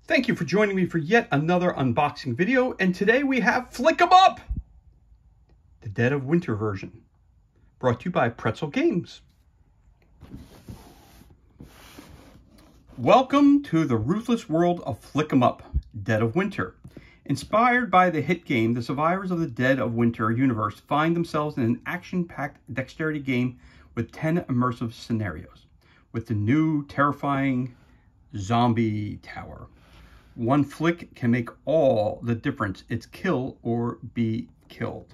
Thank you for joining me for yet another unboxing video, and today we have Flick 'em Up! The Dead of Winter version, brought to you by Pretzel Games. Welcome to the ruthless world of Flick 'em Up, Dead of Winter. Inspired by the hit game, the survivors of the Dead of Winter universe find themselves in an action-packed dexterity game with 10 immersive scenarios, with the new terrifying zombie tower. One flick can make all the difference. It's kill or be killed.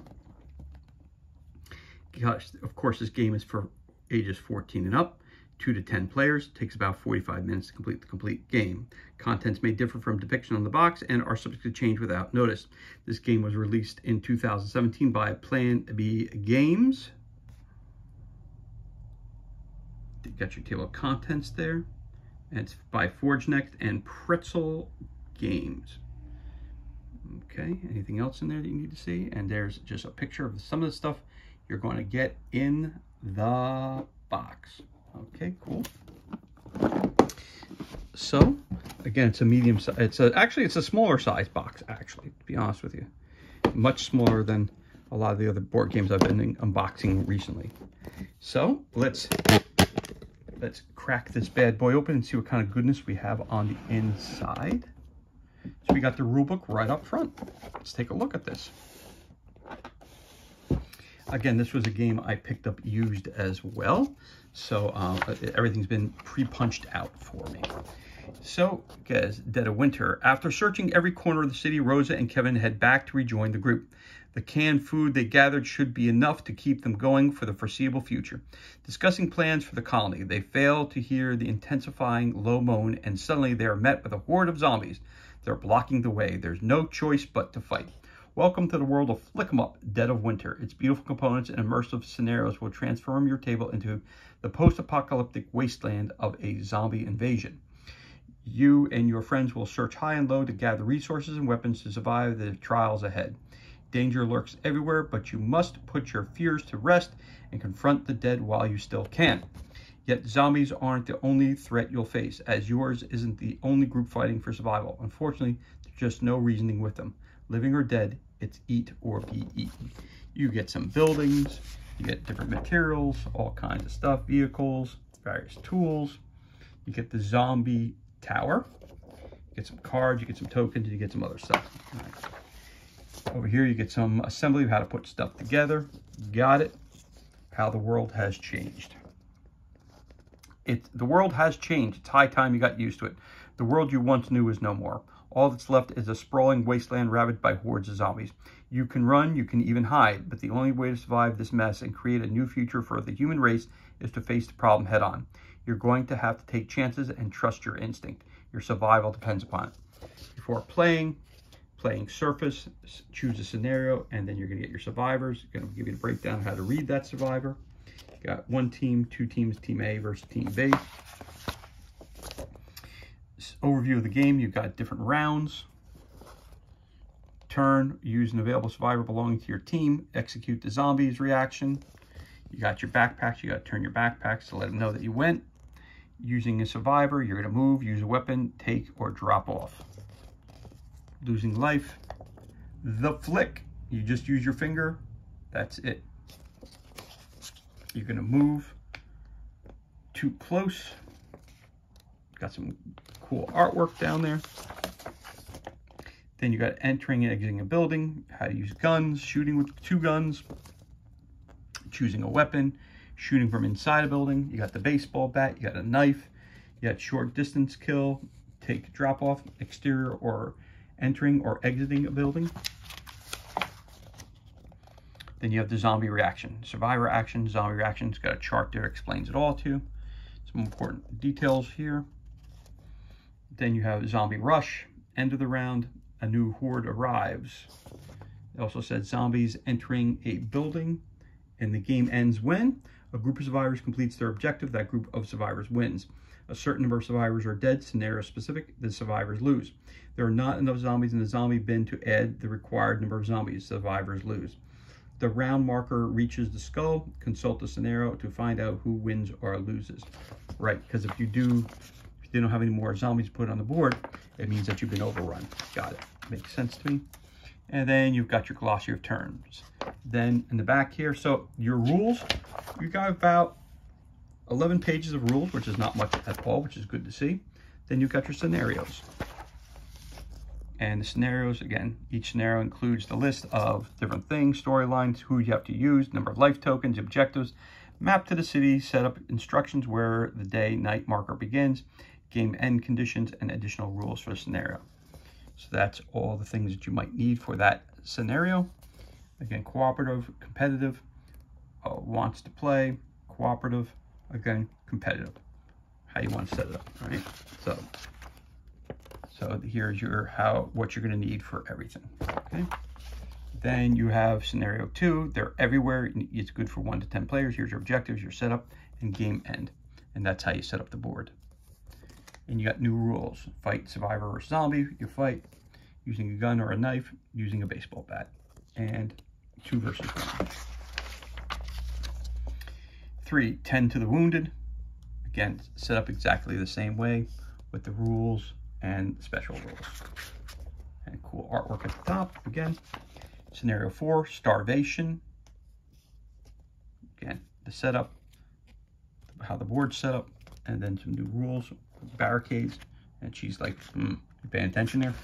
Gosh, of course, this game is for ages 14 and up, 2 to 10 players. Takes about 45 minutes to complete the complete game. Contents may differ from depiction on the box and are subject to change without notice. This game was released in 2017 by Plan B Games. You got your table of contents there. And it's by ForgeNext and Pretzel Games. Okay, anything else in there that you need to see? And there's just a picture of some of the stuff you're going to get in the box. Okay, cool. So, again, it's a medium size. Actually, it's a smaller size box, actually, to be honest with you. Much smaller than a lot of the other board games I've been unboxing recently. So, let's crack this bad boy open and see what kind of goodness we have on the inside. So we got the rule book right up front. Let's take a look at this. Again, this was a game I picked up used as well. So everything's been pre-punched out for me. So, guys, Dead of Winter. After searching every corner of the city, Rosa and Kevin head back to rejoin the group. The canned food they gathered should be enough to keep them going for the foreseeable future. Discussing plans for the colony, they fail to hear the intensifying low moan, and suddenly they are met with a horde of zombies. They're blocking the way. There's no choice but to fight. Welcome to the world of Flick 'em Up, Dead of Winter. Its beautiful components and immersive scenarios will transform your table into the post-apocalyptic wasteland of a zombie invasion. You and your friends will search high and low to gather resources and weapons to survive the trials ahead. Danger lurks everywhere, but you must put your fears to rest and confront the dead while you still can. Yet zombies aren't the only threat you'll face, as yours isn't the only group fighting for survival. Unfortunately, there's just no reasoning with them. Living or dead, it's eat or be eaten. You get some buildings, you get different materials, all kinds of stuff, vehicles, various tools. You get the zombie tower, you get some cards, you get some tokens, you get some other stuff. All right. Over here, you get some assembly of how to put stuff together. Got it. How the world has changed. The world has changed. It's high time you got used to it. The world you once knew is no more. All that's left is a sprawling wasteland ravaged by hordes of zombies. You can run, you can even hide, but the only way to survive this mess and create a new future for the human race is to face the problem head on. You're going to have to take chances and trust your instinct. Your survival depends upon it. Before playing surface, choose a scenario, and then you're going to get your survivors. Going to give you the breakdown of how to read that survivor. You got one team, two teams, team A versus team B. Overview of the game, you've got different rounds. Turn, use an available survivor belonging to your team. Execute the zombies reaction. You got your backpacks, you got to turn your backpacks to let them know that you went. Using a survivor, you're going to move, use a weapon, take or drop off. Losing life, the flick. You just use your finger, that's it. You're going to move too close. Got some cool artwork down there. Then you got entering and exiting a building, how to use guns, shooting with 2 guns, choosing a weapon, shooting from inside a building. You got the baseball bat, you got a knife, you got short distance kill, take drop off, exterior or entering or exiting a building. Then you have the zombie reaction. Survivor action, zombie reaction. It's got a chart there, explains it all to you. Some important details here. Then you have zombie rush, end of the round, a new horde arrives. It also said zombies entering a building, and the game ends when a group of survivors completes their objective. That group of survivors wins. A certain number of survivors are dead, scenario specific, the survivors lose. There are not enough zombies in the zombie bin to add the required number of zombies, survivors lose. The round marker reaches the skull, consult the scenario to find out who wins or loses. Right, because if you If you don't have any more zombies to put on the board, it means that you've been overrun. Got it. Makes sense to me. And then you've got your glossary of terms. Then in the back here, so your rules, you got about 11 pages of rules, which is not much at all, which is good to see. Then you've got your scenarios. And the scenarios, again, each scenario includes the list of different things, storylines, who you have to use, number of life tokens, objectives, map to the city, setup instructions, where the day-night marker begins, game end conditions, and additional rules for the scenario. So that's all the things that you might need for that scenario. Again, cooperative, competitive, wants to play, cooperative, again, competitive. How you want to set it up, right? So here's your what you're going to need for everything. Okay. Then you have scenario 2. They're everywhere. It's good for 1 to 10 players. Here's your objectives, your setup, and game end. And that's how you set up the board. And you got new rules. Fight survivor or zombie. You fight using a gun or a knife, using a baseball bat. And 2 versus 1. 3, tend to the wounded. Again, set up exactly the same way with the rules and special rules. And cool artwork at the top again. Scenario 4, starvation. Again, the setup, how the board's set up, and then some new rules, barricades. And she's like, you paying attention there?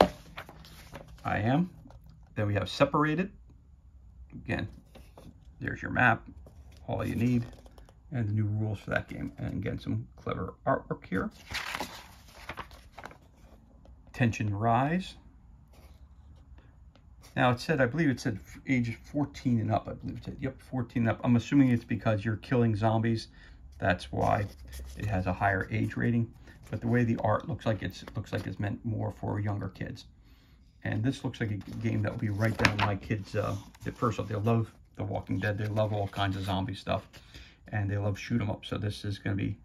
I am. Then we have separated. Again, there's your map, all you need, and the new rules for that game. And again, some clever artwork here. Tension rise. Now it said, I believe it said age 14 and up. I believe it said, yep, 14 and up. I'm assuming it's because you're killing zombies. That's why it has a higher age rating. But the way the art looks like it's meant more for younger kids. And this looks like a game that will be right down my kids. First off, they love The Walking Dead. They love all kinds of zombie stuff, and they love shoot 'em up. So this is going to be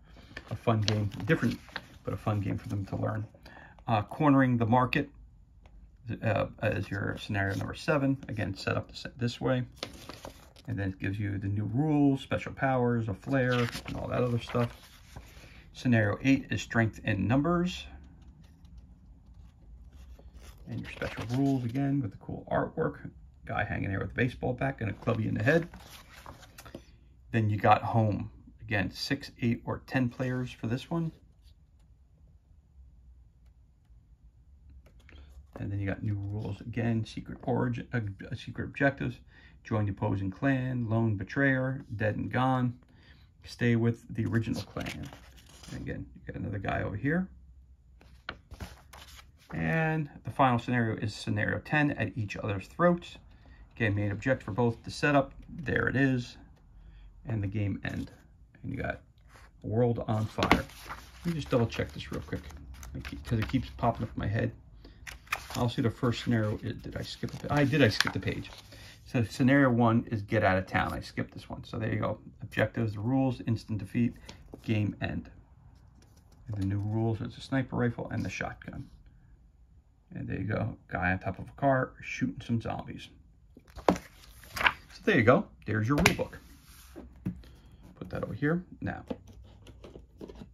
a fun game, different, but a fun game for them to learn. Cornering the market as your scenario number 7. Again, set up this way. And then it gives you the new rules, special powers, a flare, and all that other stuff. Scenario 8 is strength in numbers. And your special rules again with the cool artwork. Guy hanging there with a baseball bat and a clubby in the head. Then you got home. Again, 6, 8, or 10 players for this one. And then you got new rules again, secret origin, secret objectives, join the opposing clan, lone betrayer, dead and gone, stay with the original clan. And again, you got another guy over here. And the final scenario is scenario 10, at each other's throats. Again, main objective for both the setup, there it is, and the game end. And you got World on Fire. Let me just double check this real quick, because it keeps popping up in my head. I'll see the first scenario. Did I skip it? I skip the page. So scenario 1 is get out of town. I skipped this one. So there you go. Objectives, the rules, instant defeat, game end. And the new rules is a sniper rifle and the shotgun. And there you go. Guy on top of a car shooting some zombies. So there you go. There's your rule book. Put that over here. Now,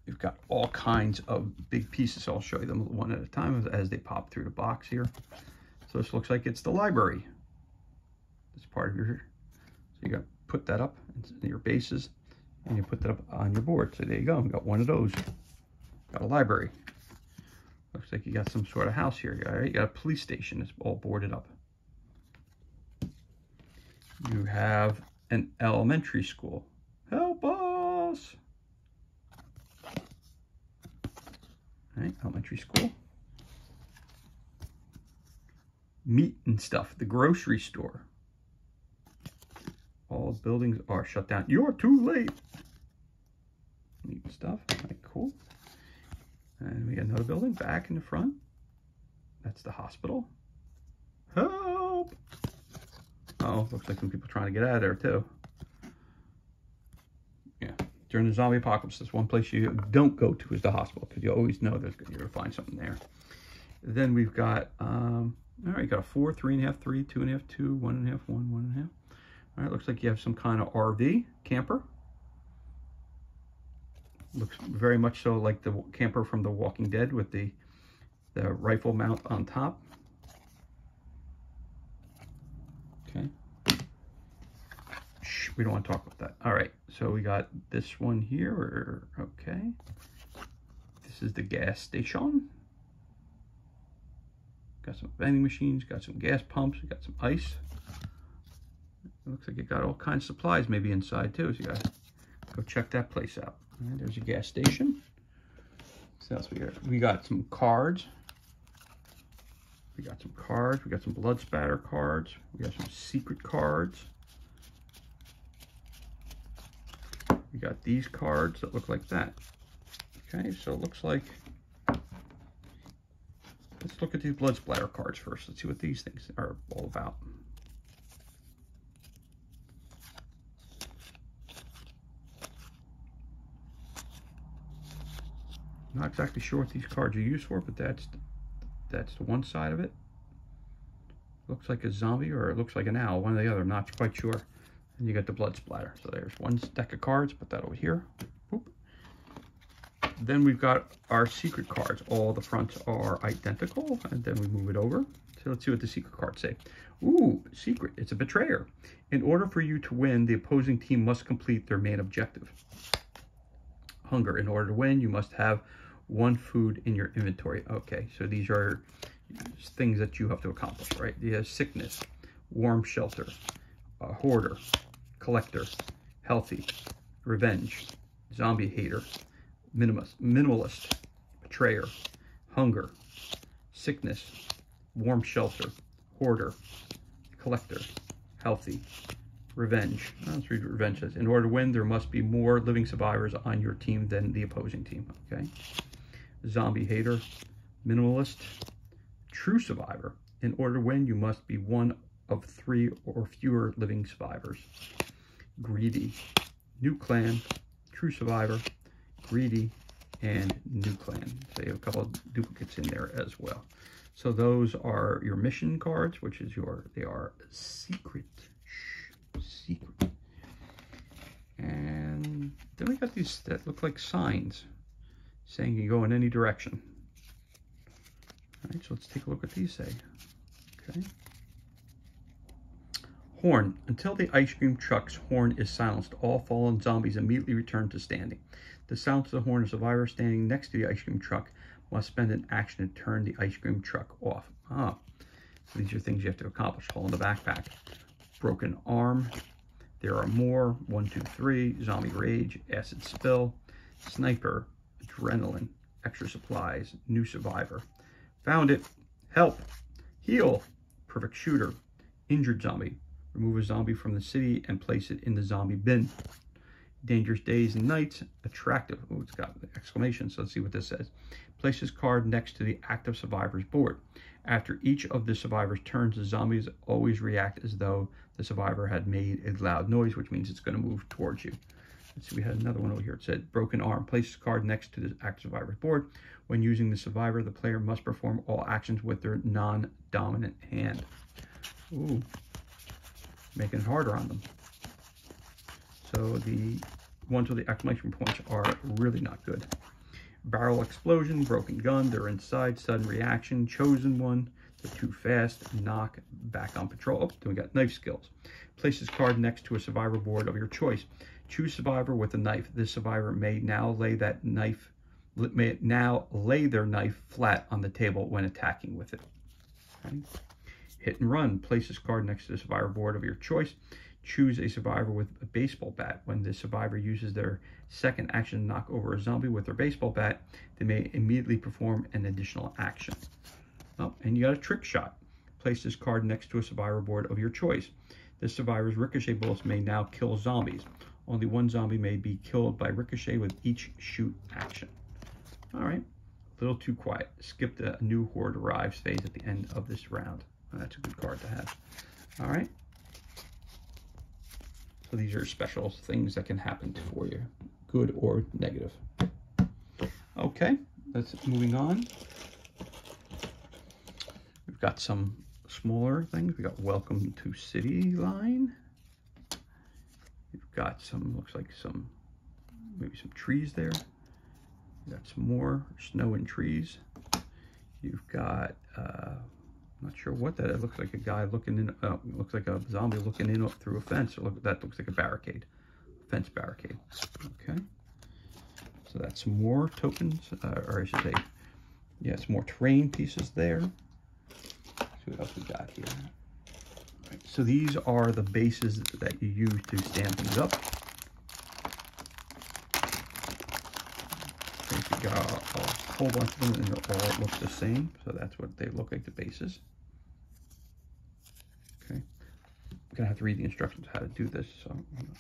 you've got all kinds of big pieces. So I'll show you them one at a time as they pop through the box here. So this looks like it's the library. It's part of your, so you got to put that up in your bases, and you put that up on your board. So there you go. We got one of those. Got a library. Looks like you got some sort of house here. All right, you got a police station. It's all boarded up. You have an elementary school. Help us! All right, elementary school. Meat and stuff. The grocery store. All buildings are shut down. You're too late. Meat and stuff. All right, cool. And we got another building back in the front. That's the hospital. Help! Oh, looks like some people trying to get out of there too. Yeah, during the zombie apocalypse, there's one place you don't go to is the hospital, because you always know you're going to find something there. Then we've got, all right, you got a 4, 3.5, 3, 2.5, 2, 1.5, 1, 1.5. All right, looks like you have some kind of RV, camper. Looks very much so like the camper from The Walking Dead with the rifle mount on top. Okay. Shh, we don't want to talk about that. All right, so we got this one here. Okay. This is the gas station. Got some vending machines, got some gas pumps, we got some ice. It looks like it got all kinds of supplies maybe inside too, so you gotta go check that place out. All right, there's a gas station. So else we got? We got some cards. We got some cards. We got some blood spatter cards. We got some secret cards. We got these cards that look like that. Okay, so it looks like, let's look at these blood splatter cards first. Let's see what these things are all about. Not exactly sure what these cards are used for, but that's the one side of it. Looks like a zombie, or it looks like an owl, one or the other, I'm not quite sure. And you got the blood splatter. So there's one deck of cards, put that over here. Boop. Then we've got our secret cards. All the fronts are identical, and then we move it over. So let's see what the secret cards say. Ooh, secret, it's a betrayer. In order for you to win, the opposing team must complete their main objective. Hunger, in order to win, you must have one food in your inventory. Okay, so these are things that you have to accomplish, right? You have sickness, warm shelter, hoarder, collector, healthy, revenge, zombie hater, minimalist, betrayer, hunger, sickness, warm shelter, hoarder, collector, healthy, revenge. Let's read what revenge says. In order to win, there must be more living survivors on your team than the opposing team. Okay. Zombie hater, minimalist, true survivor. In order to win, you must be one of 3 or fewer living survivors. Greedy, new clan, true survivor, greedy, and new clan. So you have a couple of duplicates in there as well. So those are your mission cards, which is they are secret. Secret. And then we got these that look like signs saying you can go in any direction. All right, so let's take a look at these say. Okay. Horn. Until the ice cream truck's horn is silenced, all fallen zombies immediately return to standing. To silence the horn, a survivor standing next to the ice cream truck must spend an action to turn the ice cream truck off. So these are things you have to accomplish. Hole in the backpack. Broken arm. There are more. 1, 2, 3. Zombie rage. Acid spill. Sniper. Adrenaline. Extra supplies. New survivor. Found it. Help. Heal. Perfect shooter. Injured zombie. Remove a zombie from the city and place it in the zombie bin. Dangerous days and nights. Attractive. Oh, it's got an exclamation, so let's see what this says. Place this card next to the active survivors board. After each of the survivors' turns, the zombies always react as though the survivor had made a loud noise, which means it's going to move towards you. Let's see, we had another one over here. It said, broken arm. Place this card next to the active survivor's board. When using the survivor, the player must perform all actions with their non-dominant hand. Ooh, making it harder on them. So the ones with the exclamation points are really not good. Barrel explosion, broken gun, they're inside, sudden reaction, chosen one, they're too fast, knock, back on patrol. Oh, then we got knife skills. Place this card next to a survivor board of your choice. Choose survivor with a knife. This survivor may now lay their knife flat on the table when attacking with it. Okay. Hit and run. Place this card next to the survivor board of your choice. Choose a survivor with a baseball bat. When the survivor uses their second action to knock over a zombie with their baseball bat, they may immediately perform an additional action. Oh, and you got a trick shot. Place this card next to a survivor board of your choice. This survivor's ricochet bullets may now kill zombies. Only one zombie may be killed by ricochet with each shoot action. All right, a little too quiet. Skip the new horde arrives phase at the end of this round. Oh, that's a good card to have. All right. So these are special things that can happen for you, good or negative. Okay, let's moving on. We've got some smaller things. We got welcome to city line. We've got some, looks like some, maybe some trees there. You got some more snow and trees. You've got, I'm not sure what that is. It looks like a guy looking in, looks like a zombie looking in through a fence. That looks like a barricade, fence barricade. Okay. So that's some more tokens, or I should say, yeah, some more terrain pieces there. Let's see what else we got here. All right, so these are the bases that you use to stand things up. You got a whole bunch of them, and they all look the same. So that's what they look like, the bases. Okay. I'm gonna have to read the instructions how to do this. So I'm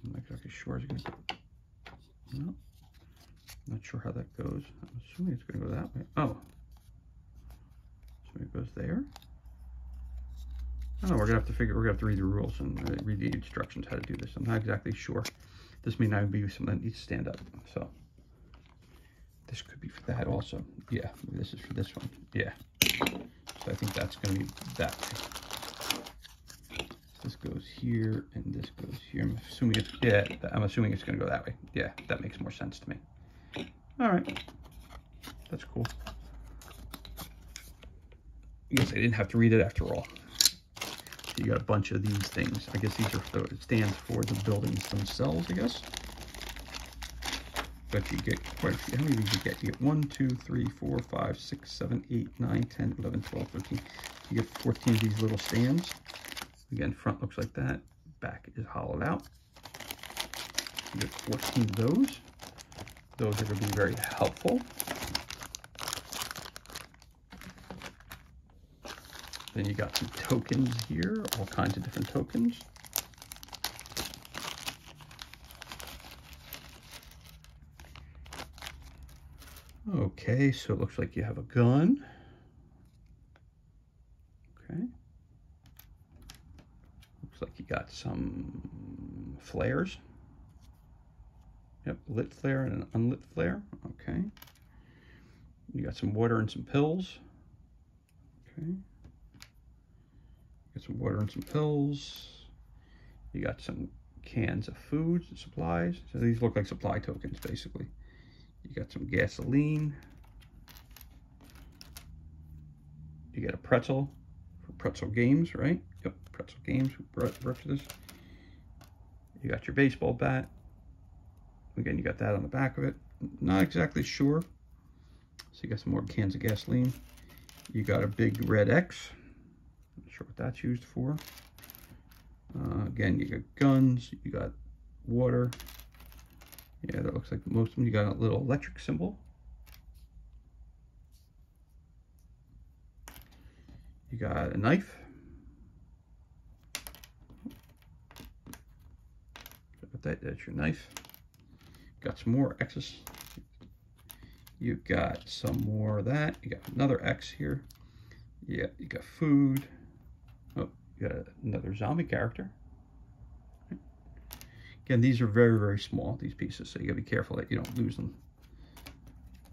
not exactly sure. No, not sure how that goes. I'm assuming it's gonna go that way. Oh, so it goes there. Oh, we're gonna have to read the rules and read the instructions how to do this. I'm not exactly sure. This may not be something that needs to stand up. So this could be for that also. Yeah, this is for this one. Yeah. So I think that's gonna be that way. This goes here and this goes here. I'm assuming it's gonna go that way. Yeah, that makes more sense to me. All right, that's cool. I guess I didn't have to read it after all. You got a bunch of these things. I guess these are it stands for the buildings themselves, I guess. But you get quite a few. How many of these you get? You get 1, 2, 3, 4, 5, 6, 7, 8, 9, 10, 11, 12, 13. You get 14 of these little stands. Again, front looks like that. Back is hollowed out. You get 14 of those. Those are going to be very helpful. Then you got some tokens here, all kinds of different tokens. Okay, so it looks like you have a gun. Okay. Looks like you got some flares. Yep, lit flare and an unlit flare. Okay. You got some water and some pills. Okay. Get some water and some pills. You got some cans of food and supplies. So these look like supply tokens, basically. You got some gasoline. You got a pretzel for pretzel games, right? Yep, pretzel games. We're up to this. You got your baseball bat. Again, you got that on the back of it. Not exactly sure. So you got some more cans of gasoline. You got a big red X. Not sure what that's used for. Again, you got guns, you got water. Yeah, that looks like most of them. You got a little electric symbol. You got a knife. That's your knife. Got some more X's. You got some more of that. You got another X here. Yeah, you got food. Oh, you got another zombie character. Again, these are very, very small, these pieces, so you gotta be careful that you don't lose them.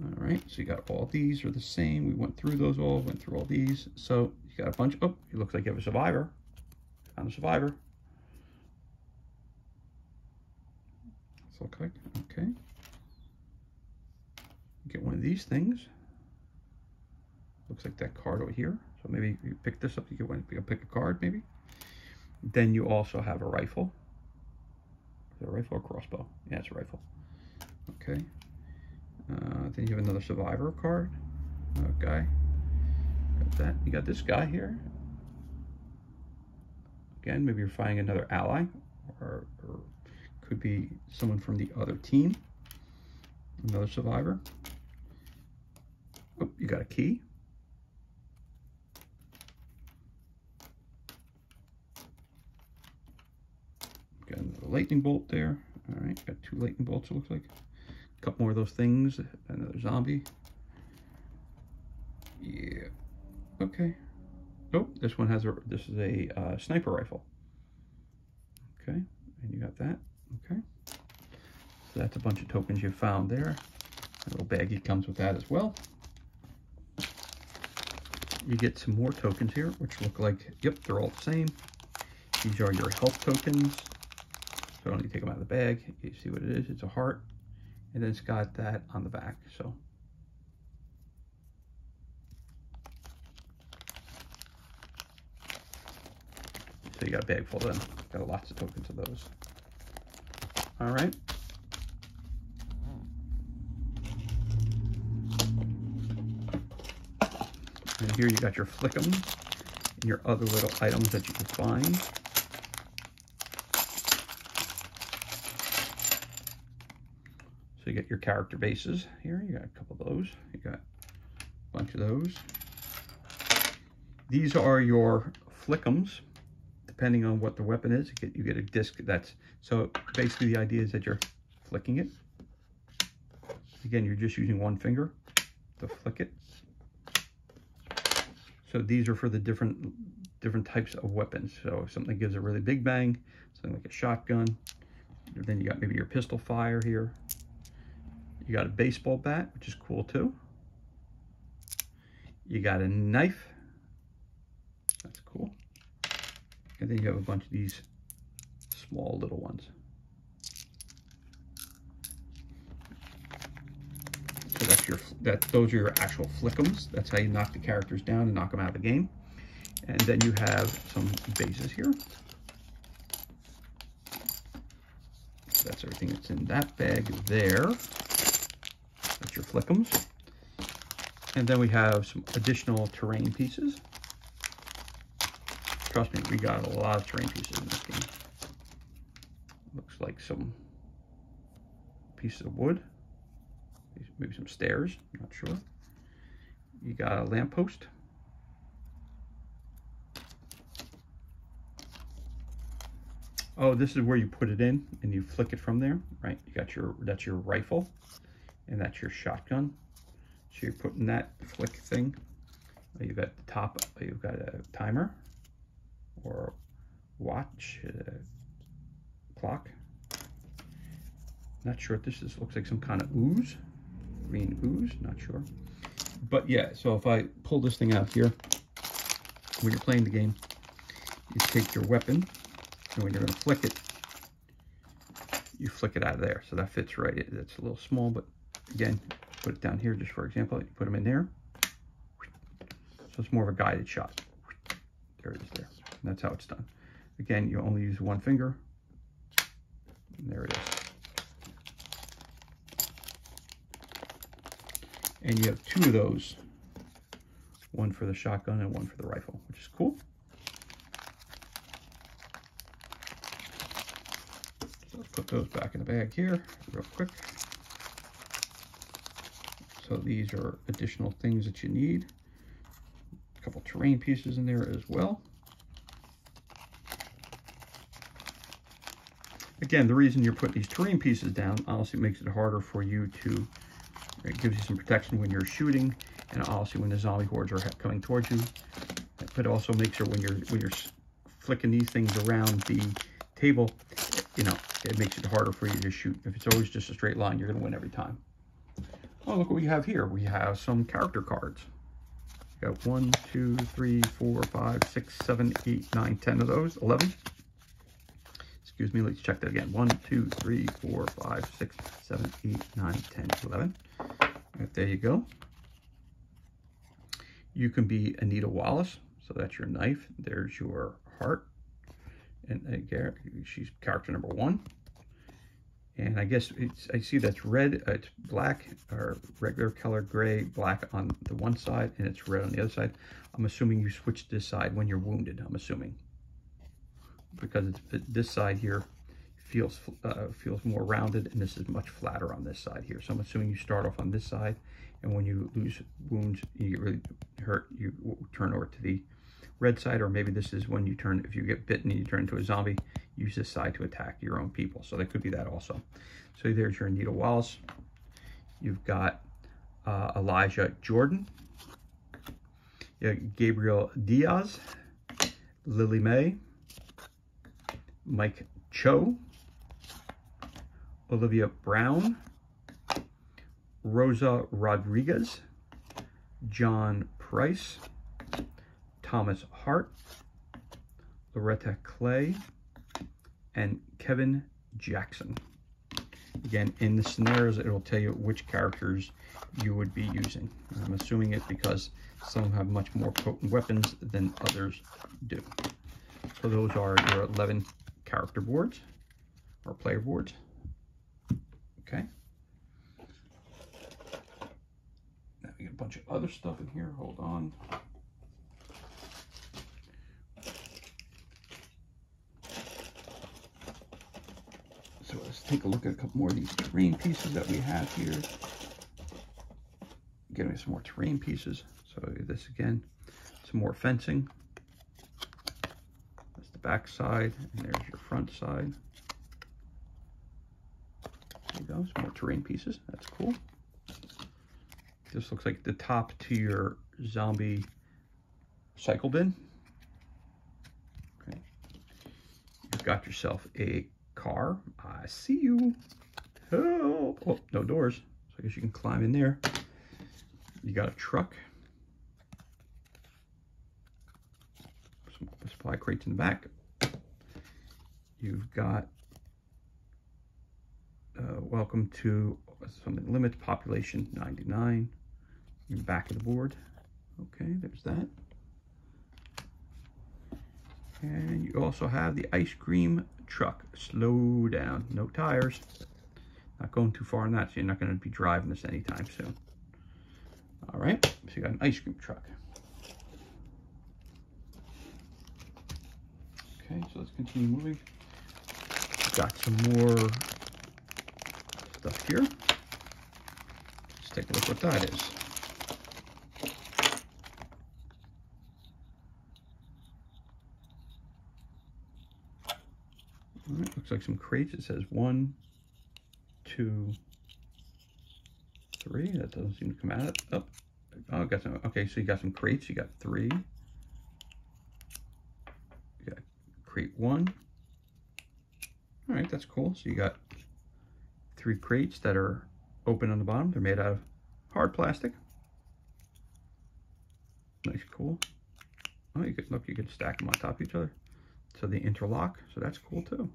All right, so you got all these are the same. We went through those all, went through all these. So you got a bunch. Oh, it looks like you have a survivor. Found a survivor. Let's look like, okay. You get one of these things. Looks like that card over here. So maybe you pick this up, you can pick a card maybe. Then you also have a rifle. Is it a rifle or crossbow? Yeah, it's a rifle. Okay. Then you have another survivor card. Guy. Got that. You got this guy here. Again, maybe you're finding another ally, or could be someone from the other team. Another survivor. Oh, you got a key. Got another lightning bolt there. All right, got 2 lightning bolts, it looks like. A couple more of those things. Another zombie. Yeah. Okay. Oh, this one has this is a sniper rifle. Okay, and you got that. Okay. So that's a bunch of tokens you found there. A little baggie comes with that as well. You get some more tokens here, which look like, yep, they're all the same. These are your health tokens. So I don't need to take them out of the bag. You see what it is? It's a heart. And then it's got that on the back. So you got a bag full of them. Got lots of tokens of those. All right. And here you got your Flick'ems and your other little items that you can find. So you get your character bases here. You got a couple of those. You got a bunch of those. These are your Flick'ems. Depending on what the weapon is, you get a disc that's, so basically the idea is that you're flicking it. Again, you're just using one finger to flick it. So these are for the different types of weapons. So if something gives a really big bang, something like a shotgun, then you got maybe your pistol fire here. You got a baseball bat, which is cool too. You got a knife. That's cool. And then you have a bunch of these small little ones. So those are your actual Flick'ems. That's how you knock the characters down and knock them out of the game. And then you have some bases here. So that's everything that's in that bag there. That's your Flick'ems. And then we have some additional terrain pieces. Trust me, we got a lot of terrain pieces in this game. Looks like some pieces of wood. Maybe some stairs, not sure. You got a lamppost. Oh, this is where you put it in and you flick it from there, right? You got that's your rifle and that's your shotgun. So you're putting that flick thing. You've got the top, you've got a timer or watch, clock. Not sure what this is. Looks like some kind of ooze, green ooze, not sure. But yeah, so if I pull this thing out here, when you're playing the game, you take your weapon, and when you're going to flick it, you flick it out of there. So that fits right. It's a little small, but again, put it down here just for example. You put them in there. So it's more of a guided shot. There it is there. And that's how it's done. Again, you only use one finger. And there it is. And you have two of those. One for the shotgun and one for the rifle, which is cool. So let's put those back in the bag here real quick. So these are additional things that you need. A couple terrain pieces in there as well. Again, the reason you're putting these terrain pieces down honestly makes it harder for you to, it gives you some protection when you're shooting, and obviously when the zombie hordes are coming towards you. But also makes sure when you're flicking these things around the table, you know, it makes it harder for you to shoot. If it's always just a straight line, you're going to win every time. Oh, look what we have here. We have some character cards. We got 1, 2, 3, 4, 5, 6, 7, 8, 9, 10 of those. 11. Excuse me, let's check that again. 1, 2, 3, 4, 5, 6, 7, 8, 9, 10, 11. Right, there you go. You can be Anita Wallace, so that's your knife. There's your heart. And she's character number 1. And I guess I see that's red, it's black, or regular color, gray, black on the one side, and it's red on the other side. I'm assuming you switch this side when you're wounded, I'm assuming. Because this side here feels more rounded, and this is much flatter on this side here. So I'm assuming you start off on this side, and when you lose wounds, you get really hurt, you turn over to the red side, or maybe this is when you turn, if you get bitten and you turn into a zombie, use this side to attack your own people. So that could be that also. So there's your Anita Wallace. You've got Elijah Jordan, Gabriel Diaz, Lily May, Mike Cho, Olivia Brown, Rosa Rodriguez, John Price, Thomas Hart, Loretta Clay, and Kevin Jackson. Again, in the scenarios, it will tell you which characters you would be using. I'm assuming it because some have much more potent weapons than others do. So those are your 11 character boards, or player boards. Okay. Now we got a bunch of other stuff in here. Hold on. So let's take a look at a couple more of these terrain pieces that we have here. Getting some more terrain pieces. So this again, some more fencing. That's the back side, and there's your front side. There you go, some more terrain pieces. That's cool. This looks like the top to your zombie cycle bin. Okay. You've got yourself a car. I see you. Help. Oh, no doors. So I guess you can climb in there. You got a truck. Some supply crates in the back. You've got welcome to something limit population 99. In the back of the board. Okay, there's that. And you also have the ice cream truck. Slow down, no tires. Not going too far on that, so you're not going to be driving this anytime soon. All right, so you got an ice cream truck. Okay, so let's continue moving. We've got some more stuff here. Let's take a look what that is. All right, looks like some crates. It says 1, 2, 3. That doesn't seem to come out. Oh, oh, got some. Okay, so you got some crates. You got 3. You got crate 1. All right, that's cool. So you got 3 crates that are open on the bottom. They're made out of hard plastic. Nice, cool. Oh, you could look. You could stack them on top of each other, so they interlock. So that's cool too.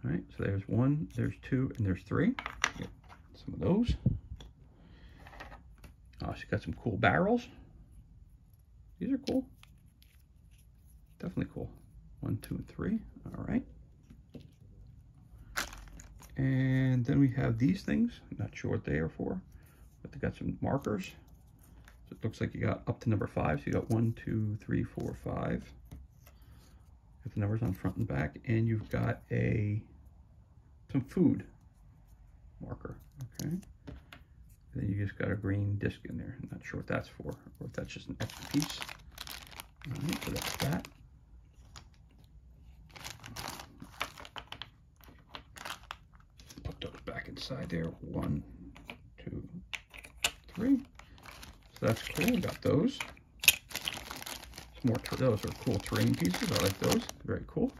All right, so there's 1, there's 2, and there's 3. Get some of those. Oh, so you got some cool barrels. These are cool. Definitely cool. 1, 2, and 3. All right. And then we have these things. I'm not sure what they are for, but they got some markers. So it looks like you got up to number 5. So you got 1, 2, 3, 4, 5. Got the numbers on front and back, and you've got some food marker. Okay. And then you just got a green disc in there. I'm not sure what that's for, or if that's just an extra piece. All right, so that's that. Put those back inside there. 1, 2, 3. So that's cool. We got those. Some more. Those are cool terrain pieces. I like those. Very cool.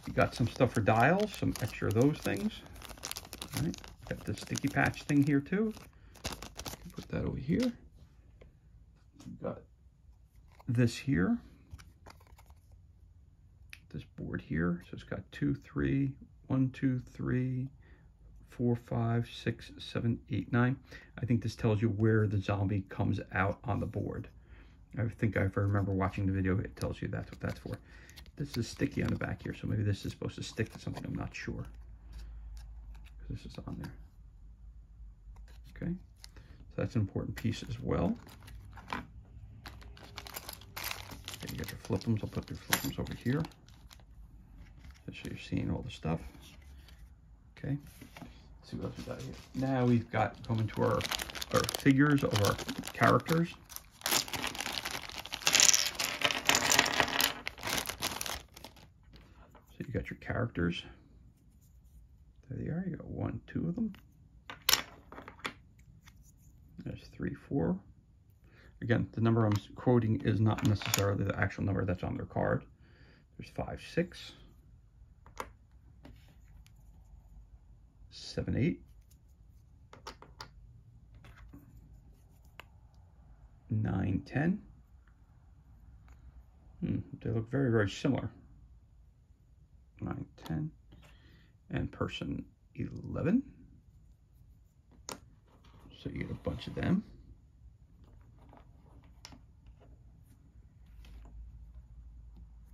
You got some stuff for dials. Some extra of those things. All right. Got the sticky patch thing here too. Put that over here. You've got this here. This board here. So it's got 2, 3, 1, 2, 3, 4, 5, 6, 7, 8, 9. I think this tells you where the zombie comes out on the board. I think if I remember watching the video, it tells you that's what that's for. This is sticky on the back here, so maybe this is supposed to stick to something. I'm not sure. Because this is on there. Okay, so that's an important piece as well. Okay, you got your flip'ems. I'll put your flip'ems over here, just so you're seeing all the stuff. Okay, let's see what else we got here. Now we've got coming to our figures of our characters. So you got your characters. There they are. You got 1, 2 of them. There's 3, 4. Again, the number I'm quoting is not necessarily the actual number that's on their card. There's 5, 6, 7, 8, 9, 10. They look very, very similar. 9, 10, and person 11. So you get a bunch of them.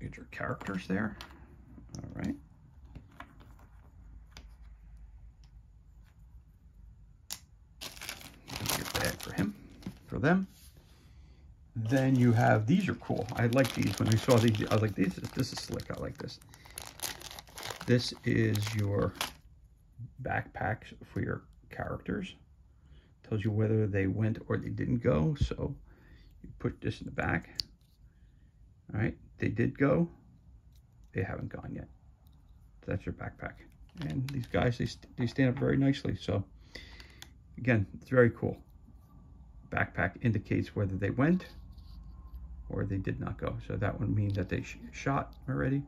Get your characters there. All right. Get bag for him, for them. Then you have, these are cool. I like these. When I saw these, I was like, this is slick. I like this. This is your backpacks for your characters. Tells you whether they went or they didn't go. So you put this in the back. All right, they did go. They haven't gone yet. So that's your backpack. And these guys, they stand up very nicely. So again, it's very cool. Backpack indicates whether they went or they did not go. So that would mean that they shot already,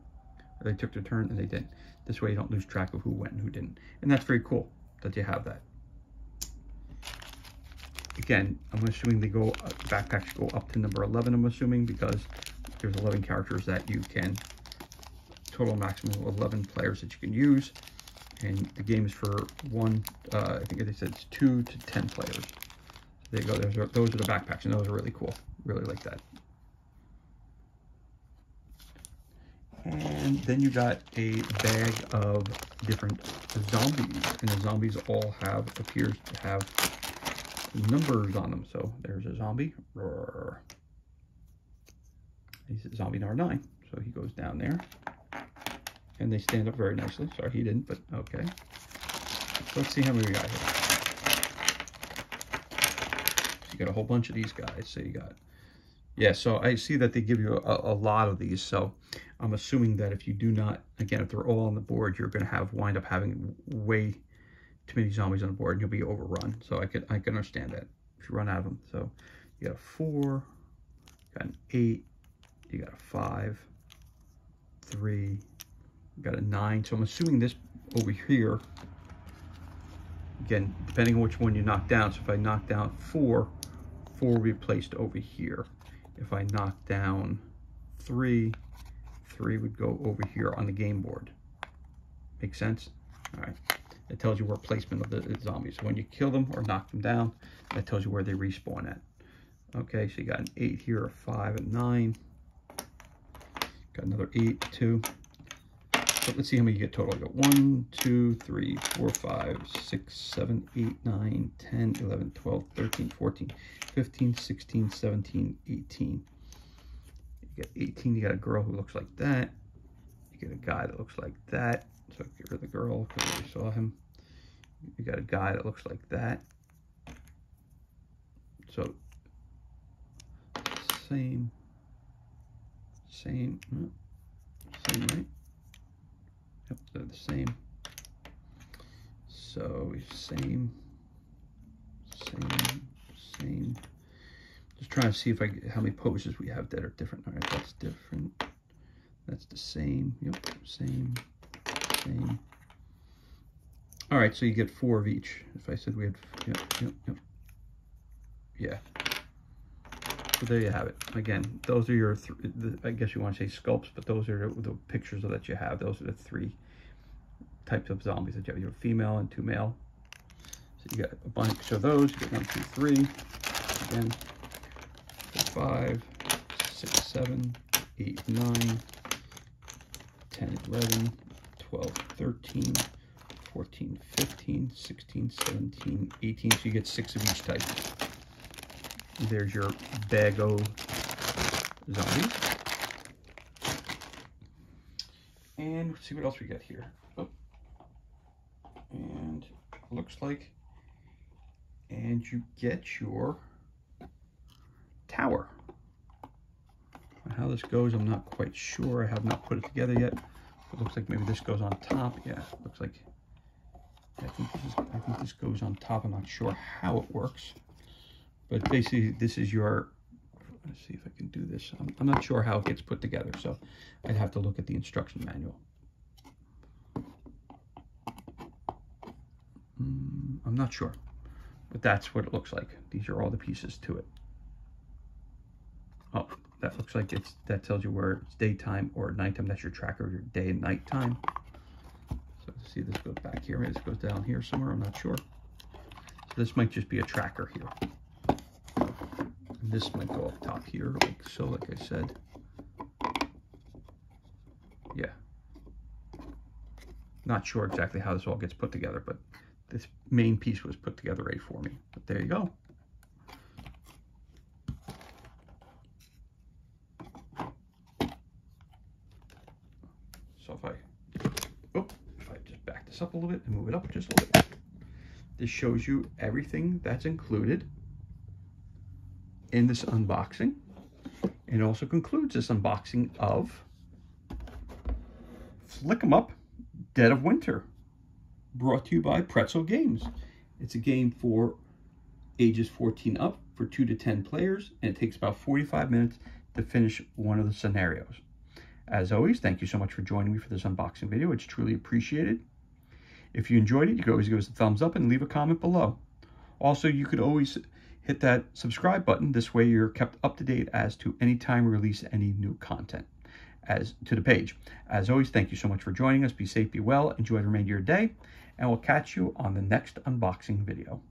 or they took their turn and they didn't. This way you don't lose track of who went and who didn't. And that's very cool that you have that. Again, I'm assuming they go, backpacks go up to number 11, I'm assuming, because there's 11 characters that you can, total maximum of 11 players that you can use. And the game is for one, I think they said it's 2 to 10 players. So there you go, those are the backpacks, and those are really cool. Really like that. And then you got a bag of different zombies, and the zombies all appears to have numbers on them. So there's a zombie. Roar. He's a zombie number 9. So he goes down there, and they stand up very nicely. Sorry, he didn't, but okay. So let's see how many we got here. So you got a whole bunch of these guys. So you got, yeah, so I see that they give you a lot of these. So I'm assuming that if you do not, again, if they're all on the board, you're going to wind up having way too many zombies on the board, and you'll be overrun. So I can understand that if you run out of them. So you got a 4, you got an 8, you got a 5, 3, you got a 9. So I'm assuming this over here, again, depending on which one you knock down. So if I knock down 4, 4 will be placed over here. If I knock down 3, 3 would go over here on the game board. Make sense? All right. It tells you where placement of the zombies. So when you kill them or knock them down, that tells you where they respawn at. Okay, so you got an 8 here, a 5, a 9. Got another 8, 2. So let's see how many you get total. You got 1, 2, 3, 4, 5, 6, 7, 8, 9, 10, 11, 12, 13, 14, 15, 16, 17, 18. You get 18, you got a girl who looks like that. You get a guy that looks like that. So get rid of the girl because we saw him. You got a guy that looks like that. So same, right? Yep, they're the same. So same. Just trying to see if how many poses we have that are different. All right, that's different. That's the same. Yep, same. All right, so you get 4 of each. If I said we had, yep. Yeah. So there you have it. Again, those are your, I guess you want to say sculpts, but those are the pictures that you have. Those are the 3 types of zombies that you have. You have female and 2 male. So you got a bunch of those. You get 1, 2, 3. Again, 4, 5, 6, 7, 8, 9, 10, 11, 12, 13, 14, 15, 16, 17, 18. So you get 6 of each type. There's your bag of zombies. And let's see what else we got here. Oh. And looks like, and you get your tower. How this goes, I'm not quite sure. I have not put it together yet. It looks like maybe this goes on top. Yeah, looks like, I think this goes on top. I'm not sure how it works. But basically, this is your, let's see if I can do this. I'm not sure how it gets put together, so I'd have to look at the instruction manual. I'm not sure, but that's what it looks like. These are all the pieces to it. Oh, that looks like that tells you where it's daytime or nighttime. That's your tracker, your day and nighttime. see, this goes back here. Maybe this goes down here somewhere. I'm not sure. So this might just be a tracker here. And this might go up top here, like so, like I said. Yeah. Not sure exactly how this all gets put together, but this main piece was put together right for me. But there you go. So if I just back this up a little bit and move it up just a little bit. This shows you everything that's included in this unboxing. And it also concludes this unboxing of Flick 'em Up Dead of Winter, brought to you by Pretzel Games. It's a game for ages 14 up for 2 to 10 players, and it takes about 45 minutes to finish one of the scenarios. As always, thank you so much for joining me for this unboxing video. It's truly appreciated. If you enjoyed it, you could always give us a thumbs up and leave a comment below. Also, you could always hit that subscribe button. This way you're kept up to date as to any time we release any new content as to the page. As always, thank you so much for joining us. Be safe, be well, enjoy the remainder of your day, and we'll catch you on the next unboxing video.